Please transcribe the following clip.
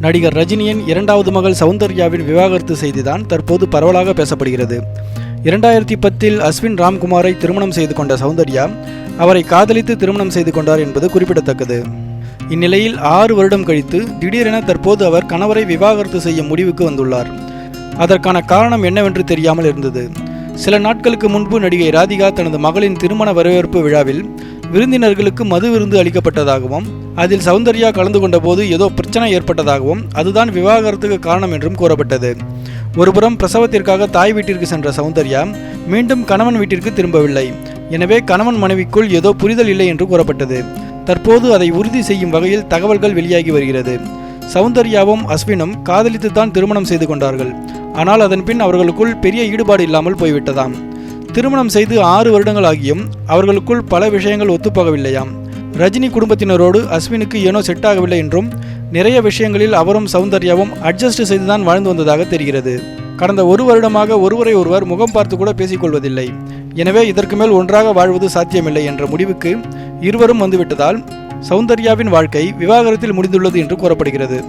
நடிகர் ரஜினியின் இரண்டாவது மகள் சௌந்தர்யாவின் விவாகரத்து செய்திதான் தற்போது பரவலாக பேசப்படுகிறது. 2010 அஸ்வின் ராம்குமாரை திருமணம் செய்து கொண்ட சௌந்தர்யா அவரை காதலித்து திருமணம் செய்து கொண்டார் என்பது குறிப்பிடத்தக்கது. இந்நிலையில் 6 வருடம் கழித்து திடீரென தற்போது அவர் கணவரை விவாகரத்து செய்யும் முடிவுக்கு வந்துள்ளார். அதற்கான காரணம் என்னவென்று தெரியாமல் இருந்தது. சில நாட்களுக்கு முன்பு நடிகை ராதிகா தனது மகளின் திருமண வரவேற்பு விழாவில் விருந்தினர்களுக்கு மது விருந்து அளிக்கப்பட்டதாகவும் அதில் சௌந்தர்யா கலந்து கொண்ட போது ஏதோ பிரச்சனை ஏற்பட்டதாகவும் அதுதான் விவாகரத்துக்கு காரணம் என்றும் கூறப்பட்டது. ஒருபுறம் பிரசவத்திற்காக தாய் வீட்டிற்கு சென்ற சௌந்தர்யா மீண்டும் கணவன் வீட்டிற்கு திரும்பவில்லை. எனவே கணவன் மனைவிக்குள் ஏதோ புரிதல் இல்லை என்று கூறப்பட்டது. தற்போது அதை உறுதி செய்யும் வகையில் தகவல்கள் வெளியாகி வருகிறது. சௌந்தர்யாவும் அஸ்வினும் காதலித்துத்தான் திருமணம் செய்து கொண்டார்கள். ஆனால் அதன் பின் அவர்களுக்குள் பெரிய ஈடுபாடு இல்லாமல் போய்விட்டதாம். திருமணம் செய்து 6 வருடங்கள் ஆகியும் அவர்களுக்குள் பல விஷயங்கள் ஒத்துப்போகவில்லையாம். ரஜினி குடும்பத்தினரோடு அஸ்வினுக்கு ஏனோ செட் ஆகவில்லை என்றும் நிறைய விஷயங்களில் அவரும் சௌந்தர்யாவும் அட்ஜஸ்ட் செய்துதான் வாழ்ந்து வந்ததாக தெரிகிறது. கடந்த 1 வருடமாக ஒருவரை ஒருவர் முகம் பார்த்து கூட பேசிக்கொள்வதில்லை. எனவே இதற்கு மேல் ஒன்றாக வாழ்வது சாத்தியமில்லை என்ற முடிவுக்கு இருவரும் வந்துவிட்டதால் சௌந்தர்யாவின் வாழ்க்கை விவாகரத்தில் முடிந்துள்ளது என்று கூறப்படுகிறது.